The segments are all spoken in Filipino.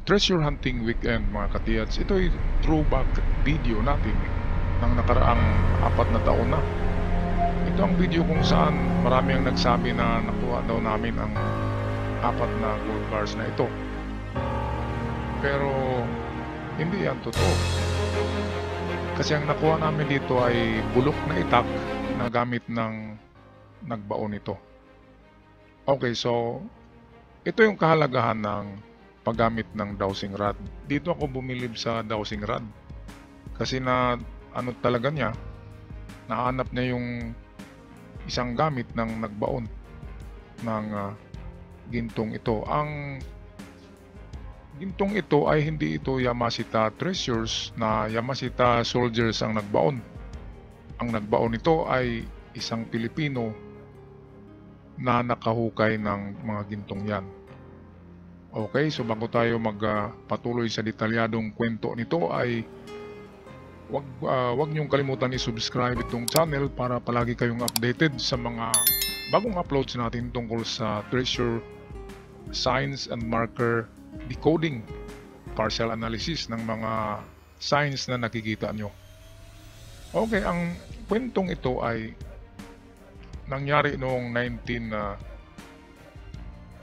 Treasure Hunting Weekend mga katiyats. Ito'y throwback video natin ng nakaraang 4 na taon na. Ito ang video kung saan marami ang nagsabi na nakuha daw namin ang 4 na gold bars na ito. Pero hindi yan totoo. Kasi ang nakuha namin dito ay bulok na itak na gamit ng nagbaon ito. Okay, so ito yung kahalagahan ng paggamit ng dowsing rod. Dito ako bumilib sa dowsing rod kasi na ano talaga niya, nahanap niya yung isang gamit ng nagbaon ng gintong ito. Ang gintong ito ay hindi ito Yamashita Treasures na Yamashita Soldiers ang nagbaon. Ang nagbaon nito ay isang Pilipino na nakahukay ng mga gintong yan. Okay, so bago tayo magpatuloy sa detalyadong kwento nito ay wag niyong kalimutan i-subscribe itong channel para palagi kayong updated sa mga bagong uploads natin tungkol sa treasure, signs and marker decoding, partial analysis ng mga signs na nakikita nyo. Okay, ang kwentong ito ay nangyari noong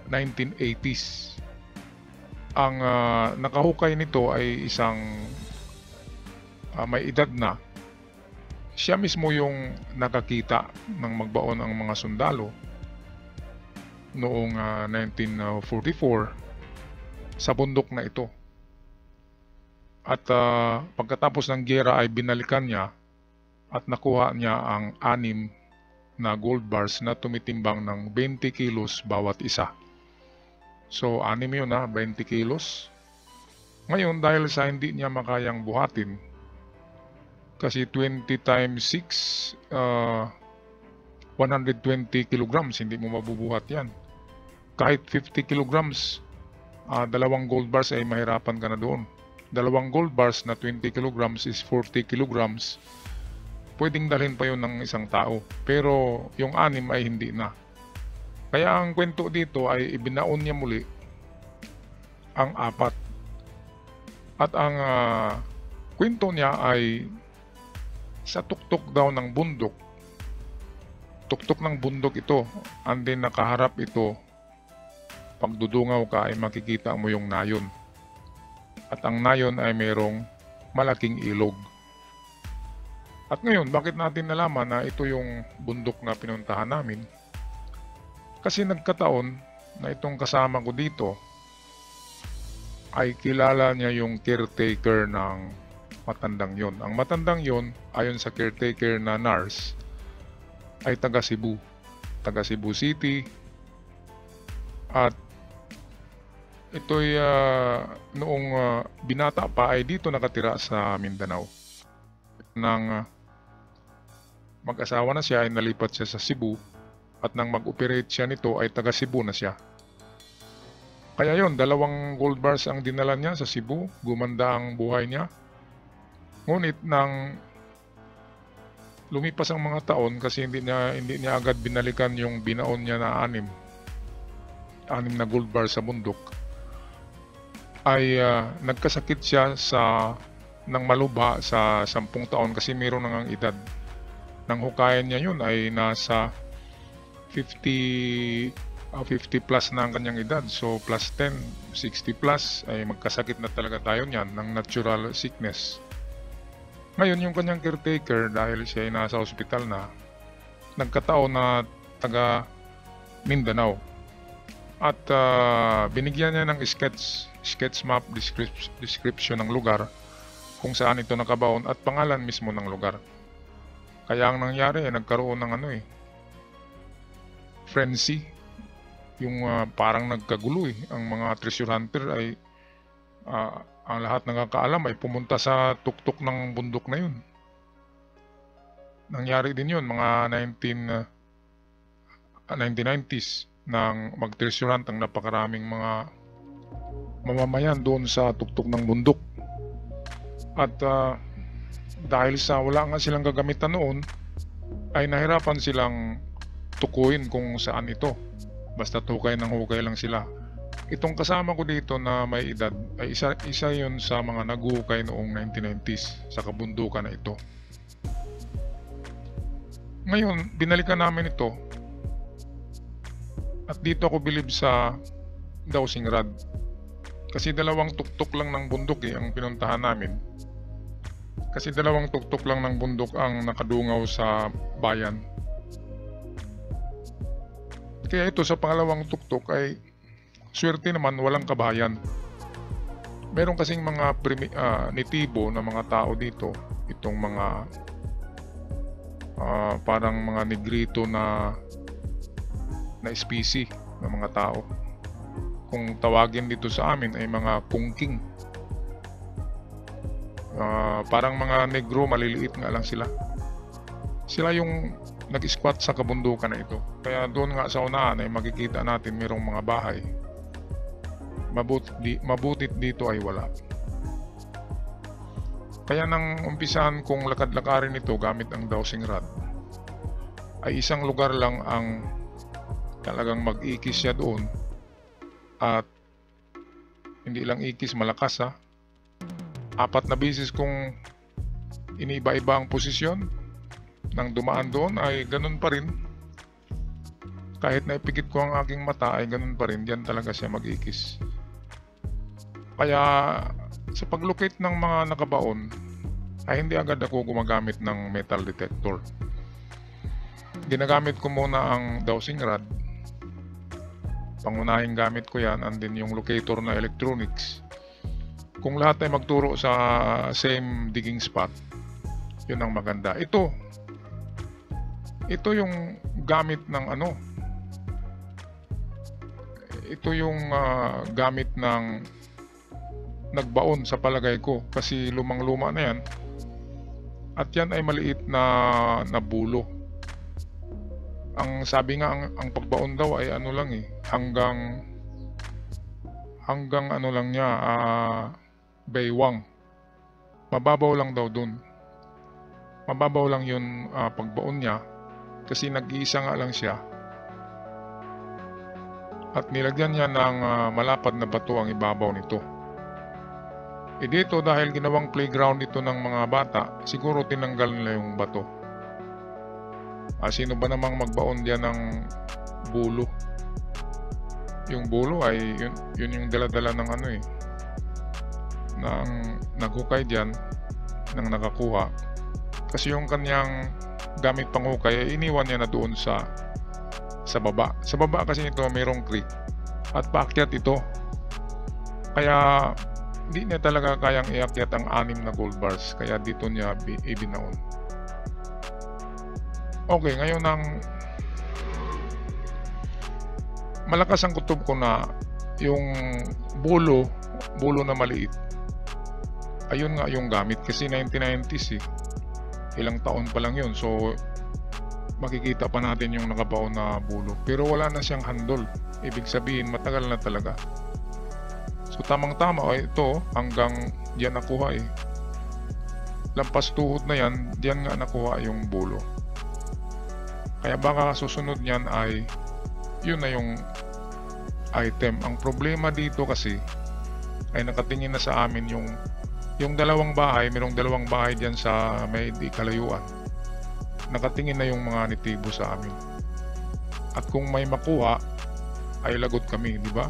1980s. Ang nakahukay nito ay isang may edad na. Siya mismo yung nakakita ng magbaon ang mga sundalo noong 1944 sa bundok na ito. At pagkatapos ng giyera ay binalikan niya at nakuha niya ang 6 na gold bars na tumitimbang ng 20 kilos bawat isa. So, 6 yun 20 kilos. Ngayon, dahil sa hindi niya makayang buhatin, kasi 20 times 6, 120 kilograms, hindi mo mabubuhat yan. Kahit 50 kilograms, 2 gold bars ay mahirapan ka na doon. 2 gold bars na 20 kilograms is 40 kilograms. Pwedeng dalhin pa yun ng isang tao. Pero yung 6 ay hindi na. Kaya ang kwento dito ay ibinaon niya muli ang 4. At ang kwento niya ay sa tuktok daw ng bundok. Tuktok ng bundok ito. And then nakaharap ito. Pag dudungaw ka ay makikita mo yung nayon. At ang nayon ay mayroong malaking ilog. At ngayon, bakit natin nalaman na ito yung bundok na pinuntahan namin? Kasi nagkataon na itong kasama ko dito ay kilala niya yung caretaker ng matandang yon. Ang matandang yon, ayon sa caretaker na nurse, ay taga Cebu City. At ito'y noong binata pa ay dito nakatira sa Mindanao. Nang mag-asawa na siya ay nalipat siya sa Cebu. At nang mag-operate siya nito ay taga Cebu na siya. Kaya yon, 2 gold bars ang dinala niya sa Cebu. Gumanda ang buhay niya. Ngunit nang lumipas ang mga taon, kasi hindi niya agad binalikan yung binaon niya na 6 na gold bar sa bundok, ay nagkasakit siya ng malubha sa 10 taon kasi mayroon nang edad. Nang hukayan niya yun ay nasa 50 plus na ang kanyang edad. So plus 10, 60 plus ay magkasakit na talaga tayo niyan ng natural sickness. Ngayon yung kanyang caretaker, dahil siya ay nasa ospital na, nagkataon na taga Mindanao. At binigyan niya ng sketch map description ng lugar kung saan ito nakabaon at pangalan mismo ng lugar. Kaya ang nangyari ay nagkaroon ng frenzy, yung parang nagkagulo ang mga treasure hunter ay ang lahat nakakaalam ay pumunta sa tuktok ng bundok na yun. Nangyari din yun mga 1990s nang mag-treasure hunt ang napakaraming mga mamamayan doon sa tuktok ng bundok. At dahil sa wala nga silang gagamitan noon ay nahirapan silang tukuyin kung saan ito. Basta hukay ng hukay lang sila. Itong kasama ko dito na may edad ay isa yun sa mga naguhukay noong 1990s sa kabundukan na ito. Ngayon, binalikan namin ito at dito ako bilib sa dowsing rod. Kasi dalawang tuktok lang ng bundok ang pinuntahan namin. Kasi dalawang tuktok lang ng bundok ang nakadungaw sa bayan. Kaya ito sa pangalawang tuktok ay swerte naman walang kabayan. Meron kasing mga nitibo na mga tao dito, itong mga parang mga negrito na species ng mga tao. Kung tawagin dito sa amin ay mga kungking. Parang mga negro, maliliit nga lang sila. Sila yung nag-squat sa kabundukan na ito. Kaya doon nga sa unahan ay makikita natin mayroong mga bahay. Mabutit dito ay wala. Kaya nang umpisahan kong lakad-lakarin ito gamit ang dowsing rod, ay isang lugar lang ang talagang mag-ikis siya doon. At hindi lang ikis, malakas ha. 4 na beses kong iniiba-iba ang posisyon nang dumaan doon ay ganun pa rin. Kahit na ipikit ko ang aking mata ay ganun pa rin. Diyan talaga siya mag-ikis. Kaya sa paglocate ng mga nakabaon ay hindi agad ako gumagamit ng metal detector. Ginagamit ko muna ang dowsing rod. Pangunahing gamit ko yan, and then yung locator na electronics. Kung lahat ay magturo sa same digging spot, yun ang maganda. Ito yung gamit ng ito yung gamit ng nagbaon sa palagay ko, kasi lumang-luma na yan at yan ay maliit na bulo. Ang sabi nga ang pagbaon daw ay lang hanggang ano lang niya, baywang. Mababaw lang daw dun. Mababaw lang yun pagbaon niya kasi nag-iisa nga lang siya. At nilagyan niya ng malapad na bato ang ibabaw nito. Dito dahil ginawang playground ito ng mga bata, siguro tinanggal nila yung bato. Sino ba namang magbaon diyan ng bulo? Yung bulo ay yun yung dala-dala ng ng naghukay diyan ng nakakuha. Kasi yung kanyang gamit panghukay ay iniwan niya na doon sa baba. Sa baba kasi nito mayroong creek at paakyat ito. Kaya hindi niya talaga kayang iakyat ang 6 na gold bars, kaya dito niya ibinaon. Okay, ngayon malakas ang kutob ko na yung bulo na maliit. Ayun nga yung gamit kasi 1990s ilang taon pa lang yun. So makikita pa natin yung nakabaon na bulo. Pero wala na siyang handle. Ibig sabihin matagal na talaga. So tamang-tama ito hanggang diyan nakuha Lampas tuhod na yan, diyan nga nakuha yung bulo. Kaya baka susunod niyan ay yun na yung item. Ang problema dito kasi ay nakatingin na sa amin yung dalawang bahay. Mayroong dalawang bahay diyan sa may di kalayuan. Nakatingin na yung mga nitibo sa amin. At kung may makuha ay lagot kami, di ba?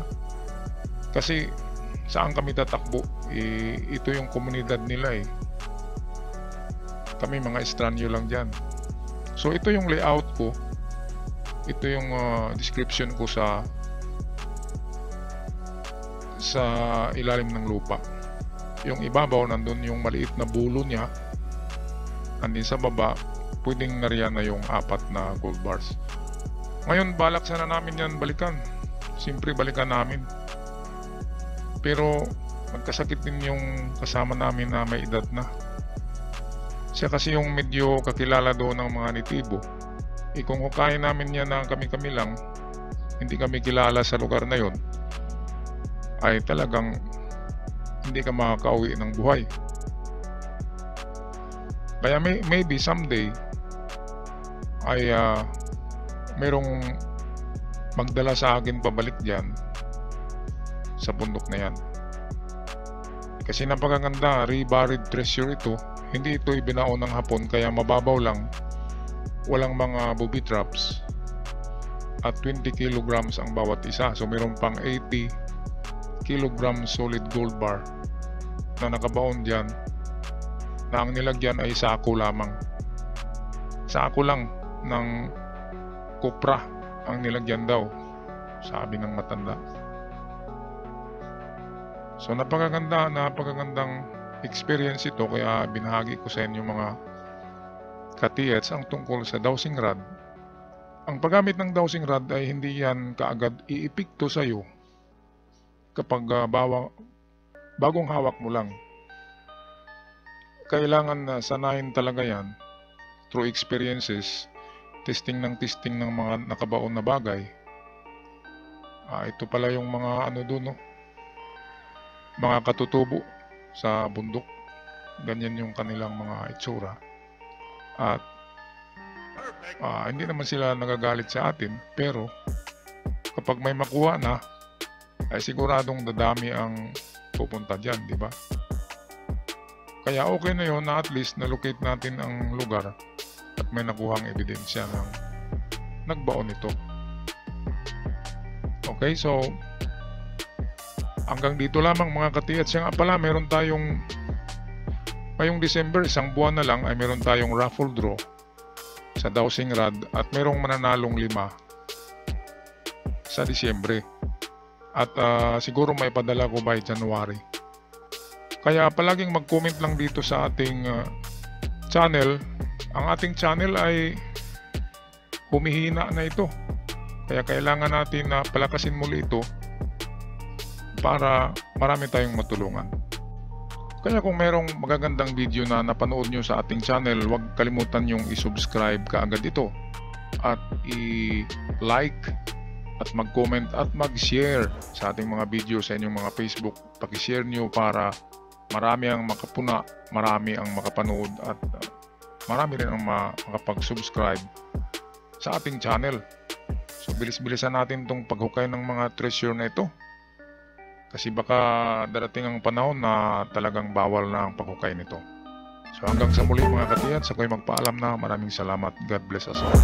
Kasi saan kami tatakbo? Ito yung komunidad nila Kami mga estranyo lang dyan. So ito yung layout ko. Ito yung description ko sa ilalim ng lupa. Yung ibabaw nandun yung maliit na bulo niya. Andin sa baba, pwedeng nariyan na yung 4 na gold bars. Ngayon balak sana namin yan balikan. Siyempre balikan namin. Pero magkasakit din yung kasama namin na may edad na. Siya kasi yung medyo kakilala doon ng mga nitibo. Kung hukayin namin yan na kami-kami lang, hindi kami kilala sa lugar na yon, ay talagang hindi ka makakauwi ng buhay. Kaya maybe someday ay merong magdala sa akin pabalik dyan sa bundok na yan. Kasi napakaganda, reburied treasure ito. Hindi ito ibinaon ng Hapon, kaya mababaw lang, walang mga booby traps, at 20 kilograms ang bawat isa. So mayroon pang 80 kilograms solid gold bar na nakabaon dyan, na ang nilagyan ay sako lamang. Sako lang ng kopra ang nilagyan daw, sabi ng matanda. So napakagandang experience ito, kaya binahagi ko sa inyo mga katiyets ang tungkol sa dowsing rod. Ang paggamit ng dowsing rod ay hindi yan kaagad iipikto sa iyo kapag bagong hawak mo lang. Kailangan na sanayin talaga yan through experiences, testing ng mga nakabaon na bagay. Ito pala yung mga doon, no? Mga katutubo sa bundok. Ganyan yung kanilang mga itsura. At hindi naman sila nagagalit sa atin, pero kapag may makuha na, ay siguradong dadami ang pupunta dyan, di ba? Kaya okay na yun na at least na-locate natin ang lugar at may nakuhang ebidensya ng nagbaon ito. Okay, so hanggang dito lamang mga katiyat. Siya nga pala, meron tayong ngayong December, isang buwan na lang, ay meron tayong raffle draw sa dowsing rod at merong mananalong 5 sa Disyembre. At siguro may padala ko by January. Kaya palaging mag-comment lang dito sa ating channel. Ang ating channel ay humihina na ito. Kaya kailangan natin na palakasin muli ito para marami tayong matulungan. Kaya kung merong magagandang video na napanood nyo sa ating channel, huwag kalimutan yung i-subscribe kaagad ito at i-like at mag-comment at mag-share sa ating mga video sa inyong mga Facebook. Paki-share nyo para marami ang makapuna, marami ang makapanood at marami rin ang makapag-subscribe sa ating channel. So bilis-bilisan natin itong paghukay ng mga treasure na ito. Kasi baka darating ang panahon na talagang bawal na ang paghukay nito. So hanggang sa muli mga katiyat, ako'y magpaalam na. Maraming salamat. God bless us all.